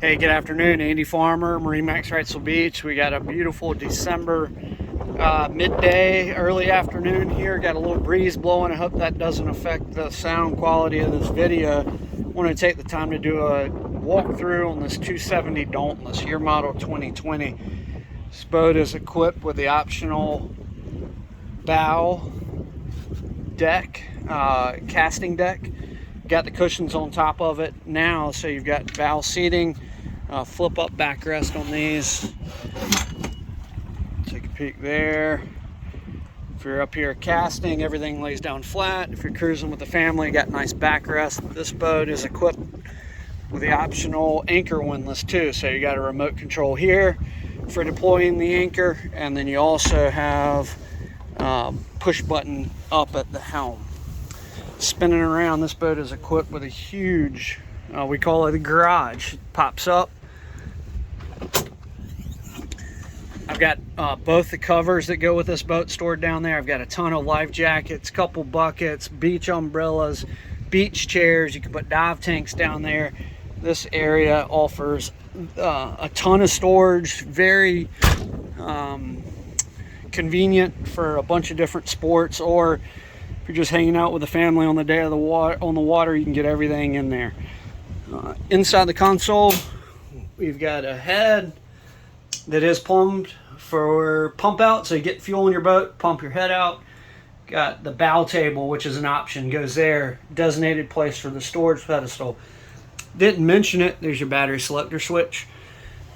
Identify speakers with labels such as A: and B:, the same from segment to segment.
A: Hey, good afternoon. Andy Farmer, MarineMax Wrightsville Beach. We got a beautiful December midday, early afternoon here. Got a little breeze blowing. I hope that doesn't affect the sound quality of this video. I want to take the time to do a walkthrough on this 270 Dauntless, year model 2020. This boat is equipped with the optional bow deck, casting deck. Got the cushions on top of it now, so you've got bow seating, flip up backrest on these. Take a peek there. If you're up here casting, everything lays down flat. If you're cruising with the family, you got nice backrest. This boat is equipped with the optional anchor windlass too, so you got a remote control here for deploying the anchor, and then you also have push button up at the helm. Spinning around, this boat is equipped with a huge, we call it a garage. It pops up. I've got both the covers that go with this boat stored down there. I've got a ton of life jackets, couple buckets, beach umbrellas, beach chairs. You can put dive tanks down there. This area offers a ton of storage, very convenient for a bunch of different sports, or if you're just hanging out with the family on the day of the water, you can get everything in there. Inside the console, we've got a head that is plumbed for pump out, so you get fuel in your boat, pump your head out. Got the bow table, which is an option, goes there. Designated place for the storage pedestal. Didn't mention it, there's your battery selector switch.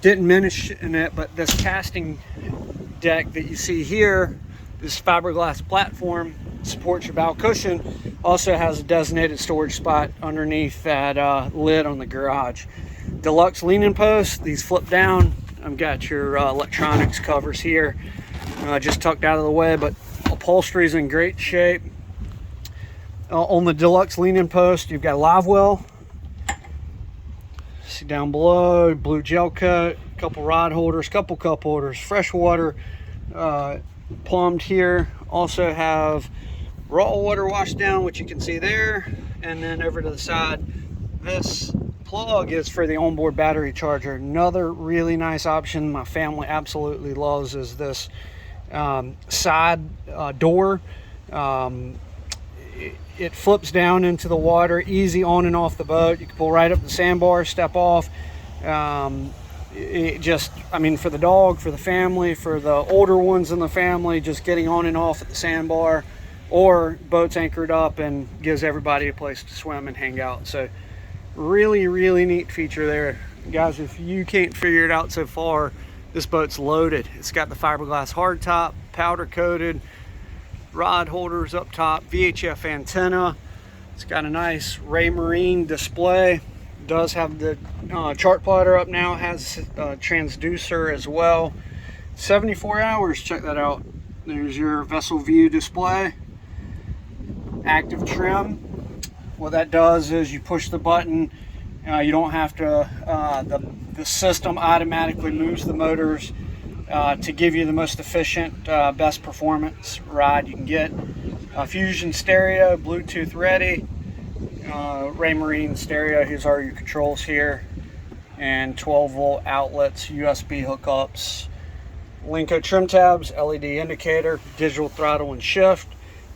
A: Didn't mention it, but this casting deck that you see here, this fiberglass platform, supports your bow cushion. Also has a designated storage spot underneath that lid on the garage. Deluxe leaning post, these flip down. I've got your electronics covers here, just tucked out of the way, but upholstery is in great shape. On the deluxe leaning post, you've got a live well. See down below, blue gel coat, couple rod holders, couple cup holders, fresh water plumbed here. Also have raw water wash down, which you can see there. And then over to the side, this plug is for the onboard battery charger. Another really nice option my family absolutely loves is this side door. It flips down into the water, easy on and off the boat. You can pull right up the sandbar, step off. It just, I mean, for the dog, for the family, for the older ones in the family, just getting on and off at the sandbar, or boat's anchored up and gives everybody a place to swim and hang out. So really neat feature there. Guys, if you can't figure it out so far, this boat's loaded. It's got the fiberglass hardtop, powder coated, rod holders up top, VHF antenna. It's got a nice Raymarine display. Does have the chart plotter up now, has a transducer as well. 74 hours, check that out. There's your vessel view display. Active trim. What that does is you push the button, you don't have to, the system automatically moves the motors to give you the most efficient, best performance ride you can get. Fusion stereo, Bluetooth ready. Raymarine stereo, here's all your controls here, and 12-volt outlets, USB hookups, Linko trim tabs, LED indicator, digital throttle and shift.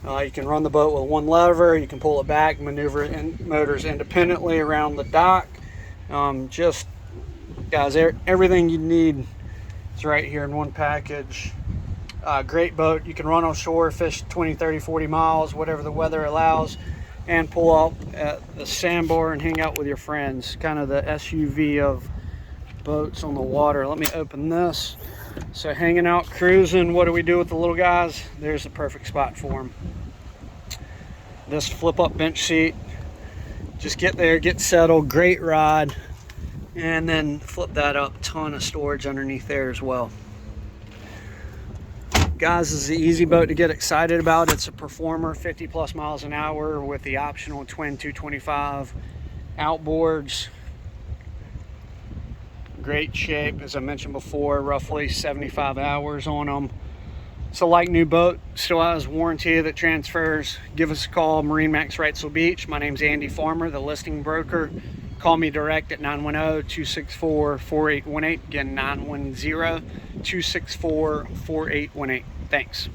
A: You can run the boat with one lever, you can pull it back, maneuver motors independently around the dock. Just, guys, everything you need is right here in one package. Great boat. You can run offshore, fish 20, 30, 40 miles, whatever the weather allows, and pull up at the sandbar and hang out with your friends. Kind of the SUV of boats on the water. Let me open this. So hanging out, cruising, what do we do with the little guys? There's the perfect spot for them. This flip up bench seat. Just get there, get settled, great ride, and then flip that up. Ton of storage underneath there as well. Guys, this is an easy boat to get excited about. It's a performer, 50 plus miles an hour with the optional twin 225 outboards. Great shape, as I mentioned before, roughly 75 hours on them. It's a like new boat, still has warranty that transfers. Give us a call, MarineMax Wrightsville Beach. My name's Andy Farmer, the listing broker. call me direct at 910-264-4818. Again, 910-264-4818. Thanks.